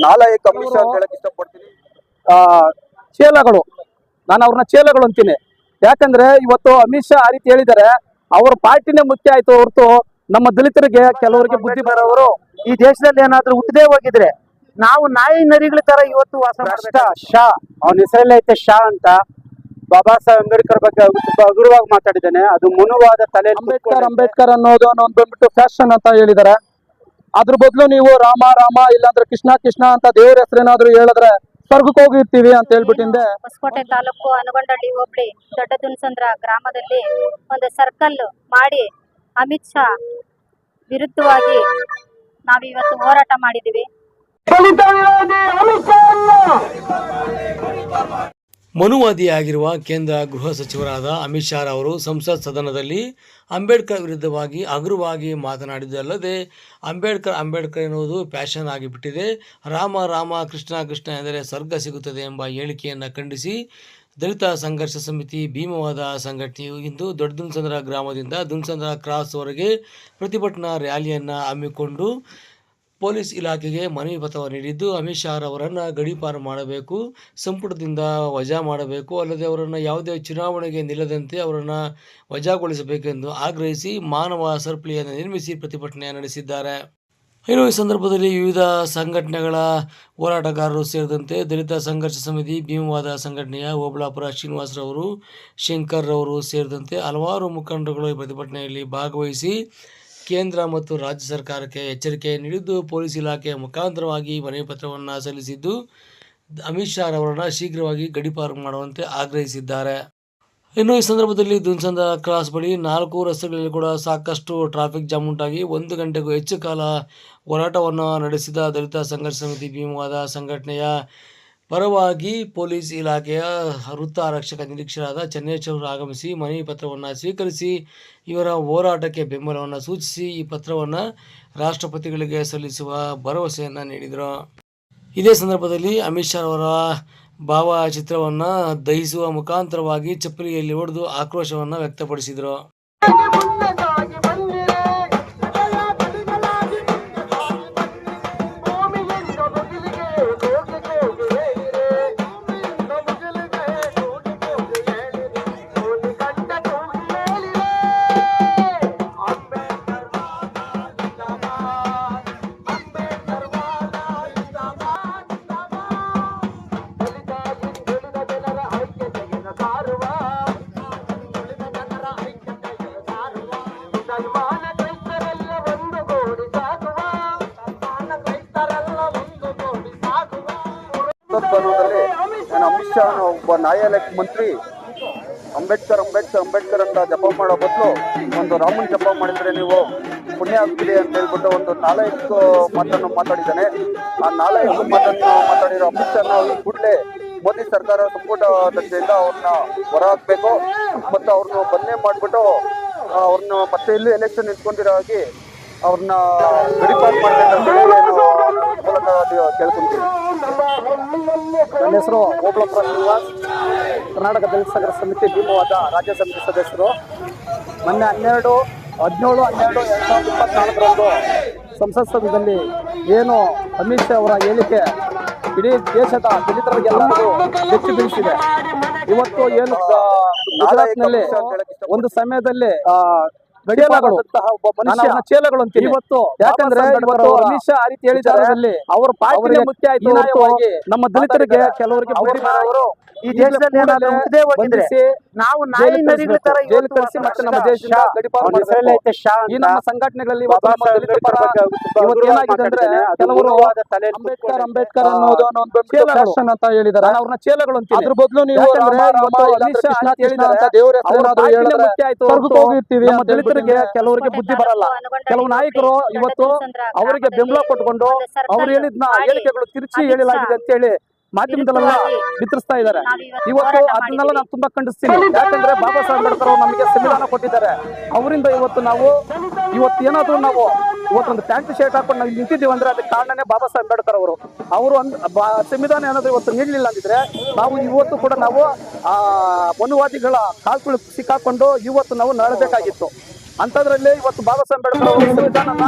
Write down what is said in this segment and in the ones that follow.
ನಾಲಾಯಕ ಅಂಶ ಅಂತ ಹೇಳಕ್ ಇಷ್ಟಪಡ್ತೀನಿ. ಚೇಲಗಳು, ನಾನು ಅವ್ರನ್ನ ಚೇಲಗಳು ಅಂತೀನಿ. ಯಾಕಂದ್ರೆ ಇವತ್ತು ಅಮಿತ್ ಶಾ ಆ ರೀತಿ ಹೇಳಿದ್ದಾರೆ, ಅವ್ರ ಪಾರ್ಟಿನೇ ಮುಖ್ಯ ಆಯ್ತು ಹೊರತು ನಮ್ಮ ದಲಿತರಿಗೆ ಕೆಲವರಿಗೆ ಬುದ್ಧಿ ಬರೋರು ಈ ದೇಶದಲ್ಲಿ ಏನಾದ್ರೂ ಹುಟ್ಟದೇ ಹೋಗಿದ್ರೆ ನಾವು ನಾಯಿ ನರಿಗಳ ತರ ಇವತ್ತು ವಾಸ ಶಾ, ಅವನ ಹೆಸರಲ್ಲೇ ಐತೆ ಶಾ ಅಂತ. ಬಾಬಾ ಸಾಹೇಬ್ ಅಂಬೇಡ್ಕರ್ ಬಗ್ಗೆ ತುಂಬಾ ಹಗುರವಾಗಿ ಮಾತಾಡಿದ್ದಾನೆ. ಅದು ಮನುವಾದ ತಲೆ ಅಂಬೇಡ್ಕರ್ ಅನ್ನೋದು ಒಂದು ಬಂದ್ಬಿಟ್ಟು ಫ್ಯಾಷನ್ ಅಂತ ಹೇಳಿದ್ದಾರೆ. ಅದ್ರ ಬದಲು ನೀವು ರಾಮ ರಾಮ ಇಲ್ಲಾಂದ್ರೆ ಕೃಷ್ಣ ಕೃಷ್ಣ ಅಂತ ದೇವ್ರ ಹೆಸರೇನಾದ್ರೂ ಹೇಳಿದ್ರೆ ಸ್ವರ್ಗಕ್ಕೆ ಹೋಗಿರ್ತೀವಿ ಅಂತ ಹೇಳ್ಬಿಟ್ಟಿಂದೆ. ಹೊಸಕೋಟೆ ತಾಲೂಕು ಅನಗೊಂಡಳ್ಳಿ ಹೋಬಳಿ ದೊಡ್ಡ ದುನ್ಸಂದ್ರ ಗ್ರಾಮದಲ್ಲಿ ಒಂದು ಸರ್ಕಲ್ ಮಾಡಿ ಅಮಿತ್ ಶಾ ವಿರುದ್ಧವಾಗಿ ನಾವಿವತ್ತು ಹೋರಾಟ ಮಾಡಿದ್ದೀವಿ. ಮನುವಾದಿಯಾಗಿರುವ ಕೇಂದ್ರ ಗೃಹ ಸಚಿವರಾದ ಅಮಿತ್ ಶಾ ಅವರು ಸಂಸತ್ ಸದನದಲ್ಲಿ ಅಂಬೇಡ್ಕರ್ ವಿರುದ್ಧವಾಗಿ ಹಗುರವಾಗಿ ಮಾತನಾಡಿದ್ದಲ್ಲದೆ ಅಂಬೇಡ್ಕರ್ ಎನ್ನುವುದು ಫ್ಯಾಷನ್ ಆಗಿಬಿಟ್ಟಿದೆ, ರಾಮ ರಾಮ ಕೃಷ್ಣ ಕೃಷ್ಣ ಎಂದರೆ ಸ್ವರ್ಗ ಸಿಗುತ್ತದೆ ಎಂಬ ಹೇಳಿಕೆಯನ್ನು ಖಂಡಿಸಿ ದಲಿತ ಸಂಘರ್ಷ ಸಮಿತಿ ಭೀಮವಾದ ಸಂಘಟನೆಯು ಇಂದು ದೊಡ್ಡ ದುನ್ಸಂದ್ರ ಗ್ರಾಮದಿಂದ ದುನ್ಸಂದ್ರ ಕ್ರಾಸ್ವರೆಗೆ ಪ್ರತಿಭಟನಾ ರ್ಯಾಲಿಯನ್ನು ಹಮ್ಮಿಕೊಂಡು ಪೊಲೀಸ್ ಇಲಾಖೆಗೆ ಮನವಿ ಪತ್ರ ನೀಡಿದ್ದು, ಅಮಿತ್ ಶಾ ಅವರನ್ನು ಗಡೀಪಾರು ಮಾಡಬೇಕು, ಸಂಪುಟದಿಂದ ವಜಾ ಮಾಡಬೇಕು, ಅಲ್ಲದೆ ಅವರನ್ನು ಯಾವುದೇ ಚುನಾವಣೆಗೆ ನಿಲ್ಲದಂತೆ ಅವರನ್ನು ವಜಾಗೊಳಿಸಬೇಕೆಂದು ಆಗ್ರಹಿಸಿ ಮಾನವ ಸರಪಳಿಯನ್ನು ನಿರ್ಮಿಸಿ ಪ್ರತಿಭಟನೆ ನಡೆಸಿದ್ದಾರೆ. ಇನ್ನು ಈ ಸಂದರ್ಭದಲ್ಲಿ ವಿವಿಧ ಸಂಘಟನೆಗಳ ಹೋರಾಟಗಾರರು ಸೇರಿದಂತೆ ದಲಿತ ಸಂಘರ್ಷ ಸಮಿತಿ ಭೀಮವಾದ ಸಂಘಟನೆಯ ಓಬಳಾಪುರ ಶ್ರೀನಿವಾಸರವರು, ಶಂಕರ್ ರವರು ಸೇರಿದಂತೆ ಹಲವಾರು ಮುಖಂಡರುಗಳು ಈ ಪ್ರತಿಭಟನೆಯಲ್ಲಿ ಭಾಗವಹಿಸಿ ಕೇಂದ್ರ ಮತ್ತು ರಾಜ್ಯ ಸರ್ಕಾರಕ್ಕೆ ಎಚ್ಚರಿಕೆ ನೀಡಿದ್ದು, ಪೊಲೀಸ್ ಇಲಾಖೆಯ ಮುಖಾಂತರವಾಗಿ ಮನವಿ ಪತ್ರವನ್ನು ಸಲ್ಲಿಸಿದ್ದು, ಅಮಿತ್ ಶಾ ಅವರನ್ನು ಶೀಘ್ರವಾಗಿ ಗಡೀಪಾರು ಮಾಡುವಂತೆ ಆಗ್ರಹಿಸಿದ್ದಾರೆ. ಇನ್ನು ಈ ಸಂದರ್ಭದಲ್ಲಿ ದುನ್ಸಂದ್ರ ಕ್ರಾಸ್ ಬಳಿ 4 ರಸ್ತೆಗಳಲ್ಲಿ ಕೂಡ ಸಾಕಷ್ಟು ಟ್ರಾಫಿಕ್ ಜಾಮ್ ಉಂಟಾಗಿ 1 ಗಂಟೆಗೂ ಹೆಚ್ಚು ಕಾಲ ಹೋರಾಟವನ್ನು ನಡೆಸಿದ ದಲಿತ ಸಂಘರ್ಷ ಸಮಿತಿ ಭೀಮವಾದ ಸಂಘಟನೆಯ ಪರವಾಗಿ ಪೊಲೀಸ್ ಇಲಾಖೆಯ ವೃತ್ತ ಆರಕ್ಷಕ ನಿರೀಕ್ಷಕರಾದ ಚನ್ನೇಶ್ವರ್ ಆಗಮಿಸಿ ಮನವಿ ಪತ್ರವನ್ನು ಸ್ವೀಕರಿಸಿ ಇವರ ಹೋರಾಟಕ್ಕೆ ಬೆಂಬಲವನ್ನು ಸೂಚಿಸಿ ಈ ಪತ್ರವನ್ನು ರಾಷ್ಟ್ರಪತಿಗಳಿಗೆ ಸಲ್ಲಿಸುವ ಭರವಸೆಯನ್ನು ನೀಡಿದರು. ಇದೇ ಸಂದರ್ಭದಲ್ಲಿ ಅಮಿತ್ ಶಾ ಅವರ ಭಾವಚಿತ್ರವನ್ನು ದಹಿಸುವ ಮುಖಾಂತರವಾಗಿ ಚಪ್ಪಲಿಯಲ್ಲಿ ಹೊಡೆದು ಆಕ್ರೋಶವನ್ನು ವ್ಯಕ್ತಪಡಿಸಿದರು. ಅಮಿತ್ ಶಾ ಒಬ್ಬ ನ್ಯಾಯಾಲಯ ಮಂತ್ರಿ ಅಂಬೇಡ್ಕರ್ ಅಂತ ಜಪ ಮಾಡೋ ಬದಲು ಒಂದು ರಾಮನ್ ಜಪ ಮಾಡಿದ್ರೆ ನೀವು ಪುಣ್ಯ ಆಗ್ತಿದೆ ಅಂತ ಹೇಳ್ಬಿಟ್ಟು ಒಂದು 4 ಮಾತನ್ನು ಮಾತಾಡಿದ್ದಾನೆ. ಆ 4 ಮಾತನ್ನು ಮಾತಾಡಿರೋ ಅಮಿತ್ ಶಾ ಈ ಕೂಡಲೇ ಮೋದಿ ಸರ್ಕಾರ ಸಂಪುಟ ದರ್ಜೆಯಿಂದ ಅವ್ರನ್ನ ಹೊರ ಹಾಕಬೇಕು ಮತ್ತು ಅವ್ರನ್ನ ಬಂಧನೆ ಮಾಡಿಬಿಟ್ಟು ಅವ್ರನ್ನ ಮತ್ತೆ ಇಲ್ಲಿ ಎಲೆಕ್ಷನ್ ನಿಂತ್ಕೊಂಡಿರೋ ಹಾಗೆ ಅವ್ರನ್ನ ಗಡೀಪಾರು ಮಾಡಬೇಕಂತ ಕೇಳ್ಕೊಂತೀವಿ. ನನ್ನ ಹೆಸರು ಓಬಳಾಪುರ ಶ್ರೀನಿವಾಸ್, ಕರ್ನಾಟಕ ದಲಿತ ಸಂಘರ್ಷ ಸಮಿತಿ ಭೀಮವಾದ ರಾಜ್ಯ ಸಮಿತಿ ಸದಸ್ಯರು. ಮೊನ್ನೆ 17/12/2024 ಸಂಸತ್ ಸದನದಲ್ಲಿ ಏನು ಅಮಿತ್ ಶಾ ಅವರ ಹೇಳಿಕೆ ಇಡೀ ದೇಶದ ದಲಿತರಿಗೆಲ್ಲರೂ ಬೆಚ್ಚಿ ಬೀಳಿಸಿದೆ. ಇವತ್ತು ಏನು ಗುಜರಾತ್ನಲ್ಲಿ ಒಂದು ಸಮಯದಲ್ಲಿ ಚೇಲಗಳು ಅಂತೀನಿ ಇವತ್ತು. ಯಾಕಂದ್ರೆ ಇವತ್ತು ಅಮಿತ್ ಶಾ ಆ ರೀತಿ ಹೇಳಿದ್ದಾರೆ, ಅವ್ರ ಪಾರ್ಟಿ ಮುಖ್ಯ ಆಯ್ತು, ನಮ್ಮ ದಲಿತರಿಗೆ ಕೆಲವರಿಗೆ ಈ ದೇಶದಲ್ಲಿ ಏನಾದ್ರೂ ಹುಟ್ಟದೇ ಹೋಗಿದ್ರೆ ನಾವು ನಾಯಿ ನರಿಗಳ ತರ ಜೈಲು ಕಳಿಸಿ ಮತ್ತೆ ನಮ್ಮ ದೇಶದಿಂದ ಗಡೀಪಾರು ಈ ನಮ್ಮ ಸಂಘಟನೆಗಳಲ್ಲಿ ಏನಾಗಿದೆ ಅಂದ್ರೆ ಕೆಲವರು ಅಂಬೇಡ್ಕರ್ ಅನ್ನೋದು ಫ್ಯಾಷನ್ ಅಂತ ಹೇಳಿದ್ದಾರೆ, ಅವ್ರನ್ನ ಚೇಲಗಳು ಅಂತೀನಿ. ಅದ್ರ ಬದಲು ನೀವು ಹೋಗಿರ್ತೀವಿ. ನಮ್ಮ ದಲಿತರಿಗೆ ಕೆಲವರಿಗೆ ಬುದ್ಧಿ ಬರಲ್ಲ. ಕೆಲವು ನಾಯಕರು ಇವತ್ತು ಅವರಿಗೆ ಬೆಂಬಲ ಕೊಟ್ಕೊಂಡು ಅವ್ರು ಹೇಳಿದ್ನ ಹೇಳಿಕೆಗಳು ತಿರುಚಿ ಹೇಳಿಲಾಗಿದೆ ಅಂತ ಹೇಳಿ ಮಾಧ್ಯಮದಲ್ಲೆಲ್ಲ ಬಿತ್ತರಿಸ್ತಾ ಇದ್ದಾರೆ. ಇವತ್ತು ಅದನ್ನೆಲ್ಲ ನಾನು ತುಂಬಾ ಖಂಡಿಸ್ತೀನಿ. ಯಾಕಂದ್ರೆ ಬಾಬಾ ಸಾಹೇಬ್ ಅಂಬೇಡ್ಕರ್ ಅವರು ನಮಗೆ ಸಂವಿಧಾನ ಕೊಟ್ಟಿದ್ದಾರೆ. ಅವರಿಂದ ಇವತ್ತು ಏನಾದ್ರೂ ನಾವು ಇವತ್ತೊಂದು ಪ್ಯಾಂಟ್ ಶರ್ಟ್ ಹಾಕೊಂಡು ನಾವು ನಿಂತಿದ್ದೀವಿ ಅಂದ್ರೆ ಅದಕ್ಕೆ ಕಾರಣನೇ ಬಾಬಾ ಸಾಹೇಬ್ ಅಂಬೇಡ್ಕರ್ ಅವರು. ಅವರು ಸಂವಿಧಾನ ಏನಾದ್ರು ಇವತ್ತು ನೀಡಲಿಲ್ಲ ಅಂದಿದ್ರೆ ನಾವು ಇವತ್ತು ಕೂಡ ನಾವು ಆ ಮನುವಾದಿಗಳ ಕಾಲ್ಗಳು ಸಿಕ್ಕಾಕೊಂಡು ಇವತ್ತು ನಾವು ನಡಬೇಕಾಗಿತ್ತು. ಅಂಥದ್ರಲ್ಲಿ ಇವತ್ತು ಬಾಬಾ ಸಾಹೇಬ್ ಅಂಬೇಡ್ಕರ್ ಅವರು ಸಂವಿಧಾನನ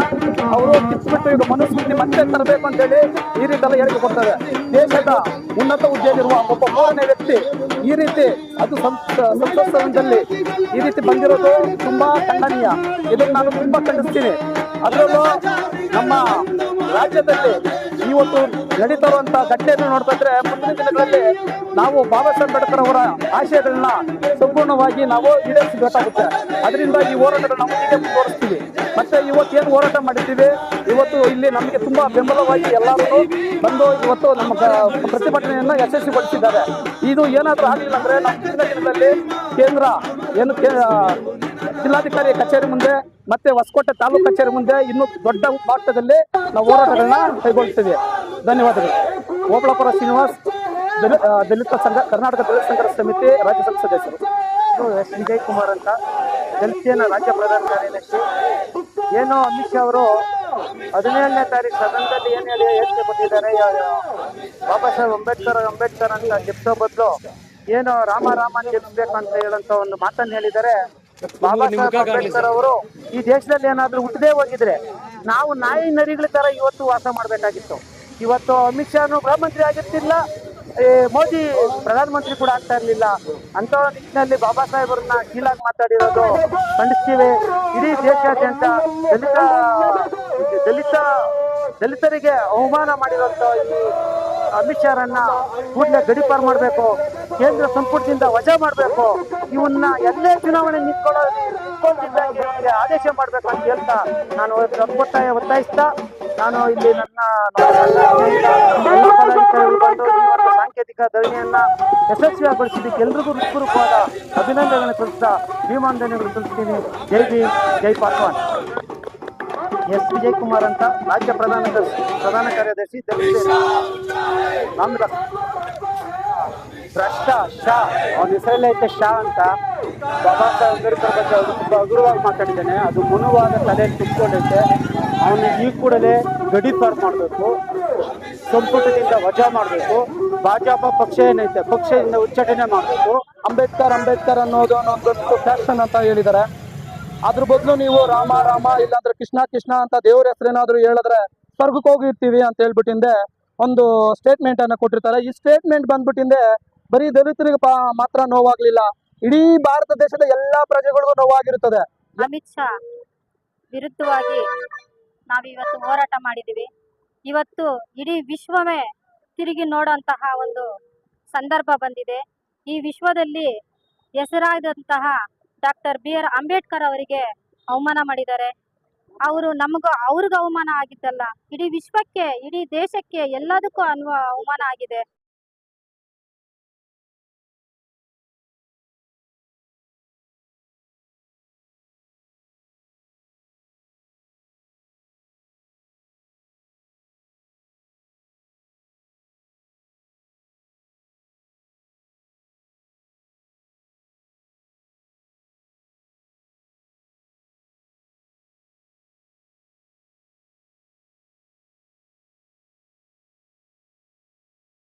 ಅವರು ಕಿತ್ಬಿಟ್ಟು ಈಗ ಮನುಸ್ಮೃತಿ ಮತ್ತೆ ತರಬೇಕು ಅಂತೇಳಿ ಈ ರೀತಿಯೆಲ್ಲ ಹೇಳಿಕೆ ಕೊಡ್ತಾರೆ. ದೇಶದ ಉನ್ನತ ಹುದ್ದೆಯಲ್ಲಿರುವ ಒಬ್ಬ ಮೂರನೇ ವ್ಯಕ್ತಿ ಈ ರೀತಿ ಅದು ಸಂಸತ್ ಸದನದಲ್ಲಿ ಈ ರೀತಿ ಬಂದಿರೋದು ತುಂಬಾ ಖಂಡನೀಯ. ಇದನ್ನು ನಾನು ತುಂಬಾ ಖಂಡಿಸ್ತೀನಿ. ಅದರಲ್ಲೂ ನಮ್ಮ ರಾಜ್ಯದಲ್ಲಿ ಇವತ್ತು ನಡೀತಾ ಇರುವಂತಹ ಘಟನೆಯನ್ನು ನೋಡ್ತಾ ಇದ್ರೆ ಮುಂದಿನ ದಿನಗಳಲ್ಲಿ ನಾವು ಬಾಬಾ ಸಾಹೇಬ್ ಅಂಬೇಡ್ಕರ್ ಅವರ ಆಶಯಗಳನ್ನ ಸಂಪೂರ್ಣವಾಗಿ ನಾವು ಈಡೇರಿಸಬೇಕಾಗುತ್ತೆ. ಅದರಿಂದ ಈ ಹೋರಾಟಗಳು ನಾವು ಹೀಗೆ ಮುಂದುವರಿಸ್ತೀವಿ. ಮತ್ತೆ ಇವತ್ತು ಏನು ಹೋರಾಟ ಮಾಡಿದ್ದೀವಿ, ಇವತ್ತು ಇಲ್ಲಿ ನಮಗೆ ತುಂಬಾ ಬೆಂಬಲವಾಗಿ ಎಲ್ಲರೂ ಬಂದು ಇವತ್ತು ನಮ್ಮ ಪ್ರತಿಭಟನೆಯನ್ನ ಯಶಸ್ವಿಗೊಳಿಸಿದ್ದಾರೆ. ಇದು ಏನಾದರೂ ಆಗಲಿಲ್ಲ ಅಂದ್ರೆ ನಾವು ಮುಂದಿನ ದಿನದಲ್ಲಿ ಕೇಂದ್ರ ಏನು ಜಿಲ್ಲಾಧಿಕಾರಿ ಕಚೇರಿ ಮುಂದೆ ಮತ್ತೆ ಹೊಸಕೋಟೆ ತಾಲೂಕು ಕಚೇರಿ ಮುಂದೆ ಇನ್ನೂ ದೊಡ್ಡ ಮಟ್ಟದಲ್ಲಿ ನಾವು ಹೋರಾಟಗಳನ್ನ ಕೈಗೊಳ್ತೀವಿ. ಧನ್ಯವಾದಗಳು. ಓಬಳಾಪುರ ಶ್ರೀನಿವಾಸ್, ದಲಿತ ಸಂಘ, ಕರ್ನಾಟಕ ದಲಿತ ಸಂಘರ್ಷ ಸಮಿತಿ ರಾಜ್ಯ ಸಭಾ ಸದಸ್ಯರು. ಎಸ್ ವಿಜಯ್ ಕುಮಾರ್ ಅಂತ, ದಲಿತ ರಾಜ್ಯ ಪ್ರಧಾನ ಕಾರ್ಯದರ್ಶಿ. ಏನು ಅಮಿತ್ ಶಾ ಅವರು 17ನೇ ತಾರೀಕು ಸದನದಲ್ಲಿ ಏನು ಹೇಳಿ ಹೇಳಿಕೆ ಕೊಟ್ಟಿದ್ದಾರೆ, ಬಾಬಾ ಸಾಹೇಬ್ ಅಂಬೇಡ್ಕರ್ ಅಂತ ಜಪಿಸೋ ಬದಲು ಏನು ರಾಮ ಅಂತ ಜಪಿಸ್ಬೇಕು ಅಂತ ಹೇಳಂತ ಒಂದು ಮಾತನ್ನು ಹೇಳಿದ್ದಾರೆ. ಬಾಬಾ ಸಾಹೇಬ್ ಅಂಬೇಡ್ಕರ್ ಅವರು ಈ ದೇಶದಲ್ಲಿ ಏನಾದ್ರೂ ಹುಟ್ಟದೇ ಹೋಗಿದ್ರೆ ನಾವು ನಾಯಿ ನರಿಗಳ ತರ ಇವತ್ತು ವಾಸ ಮಾಡ್ಬೇಕಾಗಿತ್ತು. ಇವತ್ತು ಅಮಿತ್ ಶಾನು ಗೃಹ ಮಂತ್ರಿ ಆಗಿರ್ತಿಲ್ಲ, ಮೋದಿ ಪ್ರಧಾನಮಂತ್ರಿ ಕೂಡ ಆಗ್ತಾ ಇರ್ಲಿಲ್ಲ. ಅಂತ ನಿಟ್ಟಿನಲ್ಲಿ ಬಾಬಾ ಸಾಹೇಬರನ್ನ ಕೀಳಾಗಿ ಮಾತಾಡಿರೋದು ಖಂಡಿಸ್ತೀವಿ. ಇಡೀ ದೇಶಾದ್ಯಂತ ದಲಿತರಿಗೆ ಅವಮಾನ ಮಾಡಿರುವಂತ ಈ ಅಮಿತ್ ಶಾರನ್ನ ಕೂಡಲೇ ಗಡೀಪಾರು ಮಾಡಬೇಕು, ಕೇಂದ್ರ ಸಂಪುಟದಿಂದ ವಜಾ ಮಾಡಬೇಕು, ಇವನ್ನ ಎಲ್ಲೇ ಚುನಾವಣೆ ನಿಂತ್ಕೊಳ್ಳೋದಿದ್ದಂಗೆ ಆದೇಶ ಮಾಡ್ಬೇಕು ಅಂತ ಹೇಳ್ತಾ ನಾನು ಒತ್ತಾಯಿಸ್ತಾ ನಾನು ಇಲ್ಲಿ ನನ್ನ ಎಲ್ಲ ಪದಾಧಿಕಾರಿಗಳು ಬಂದು ಈ ಒಂದು ಸಾಂಕೇತಿಕ ಧರಣಿಯನ್ನ ಯಶಸ್ವಿಗೊಳಿಸಿದ್ದಕ್ಕೆ ಎಲ್ರಿಗೂ ಹೃತ್ಪೂರ್ವಕವಾದ ಅಭಿನಂದನೆಗಳನ್ನು ಸಲ್ಲಿಸ್ತಾ ಭೀಮಾಂದನೆಗಳು ಸಲ್ಲಿಸ್ತೀನಿ. ಜೈ ಭೀಮ್, ಜೈ ಪಾಸ್ವಾನ್. ಎಸ್ ವಿಜಯ್ ಕುಮಾರ್ ಅಂತ, ರಾಜ್ಯ ಪ್ರಧಾನ ಕಾರ್ಯದರ್ಶಿ, ದಲಿತ ರಾಮದಾಸ್. ಭ್ರಷ್ಟ ಶಾ, ಅವನ ಹೆಸರಲ್ಲೇ ಐತೆ ಶಾ ಅಂತ. ಬಾಬಾ ಸಾಹೇಬ್ ಅಂಬೇಡ್ಕರ್ ಬಗ್ಗೆ ಅವರು ತುಂಬಾ ಹಗುರವಾಗಿ ಮಾತಾಡಿದ್ದಾನೆ. ಅದು ಮನುವಾದ ತಲೆಯಲ್ಲಿ ತುಂಬಿಕೊಂಡೈತೆ. ಅವನು ಈ ಕೂಡಲೇ ಗಡೀಪಾರು ಮಾಡಬೇಕು, ಸಂಪುಟದಿಂದ ವಜಾ ಮಾಡಬೇಕು. ಭಾಜಪ ಪಕ್ಷ ಏನೈತೆ ಪಕ್ಷದಿಂದ ಉಚ್ಚಾಟನೆ ಮಾಡಬೇಕು. ಅಂಬೇಡ್ಕರ್ ಅನ್ನೋದು ಒಂದೊಂದು ಫ್ಯಾಷನ್ ಅಂತ ಹೇಳಿದ್ದಾರೆ. ಅದ್ರ ಬದಲು ನೀವು ರಾಮ ಇಲ್ಲಾಂದ್ರೆ ಕೃಷ್ಣ ಅಂತ ದೇವ್ರ ಹೆಸರೇನಾದ್ರೂ ಹೇಳಿದ್ರೆ ಸ್ವರ್ಗಕ್ಕೆ ಹೋಗಿರ್ತೀವಿ ಅಂತ ಹೇಳ್ಬಿಟ್ಟಿಂದೆ ಒಂದು ಸ್ಟೇಟ್ಮೆಂಟ್ ಅನ್ನ ಕೊಟ್ಟಿರ್ತಾರೆ. ಈ ಸ್ಟೇಟ್ಮೆಂಟ್ ಬಂದ್ಬಿಟ್ಟಿಂದೆ ಬರೀ ದಲಿತರಿಗೆ ಮಾತ್ರ ನೋವಾಗ್ಲಿಲ್ಲ, ಇಡೀ ಭಾರತ ದೇಶದ ಎಲ್ಲಾ ಪ್ರಜೆಗಳಿಗೂ ನೋವಾಗಿರುತ್ತದೆ. ಅಮಿತ್ ಶಾ ವಿರುದ್ಧವಾಗಿ ನಾವಿವತ್ತು ಹೋರಾಟ ಮಾಡಿದ್ದೀವಿ. ಇವತ್ತು ಇಡೀ ವಿಶ್ವವೇ ತಿರುಗಿ ನೋಡುವಂತಹ ಒಂದು ಸಂದರ್ಭ ಬಂದಿದೆ. ಈ ವಿಶ್ವದಲ್ಲಿ ಹೆಸರಾದಂತಹ ಡಾಕ್ಟರ್ BR ಅಂಬೇಡ್ಕರ್ ಅವರಿಗೆ ಅವಮಾನ ಮಾಡಿದ್ದಾರೆ. ಅವ್ರಿಗೂ ಅವಮಾನ ಆಗಿದ್ದಲ್ಲ, ಇಡೀ ವಿಶ್ವಕ್ಕೆ, ಇಡೀ ದೇಶಕ್ಕೆ ಎಲ್ಲದಕ್ಕೂ ಅವಮಾನ ಆಗಿದೆ.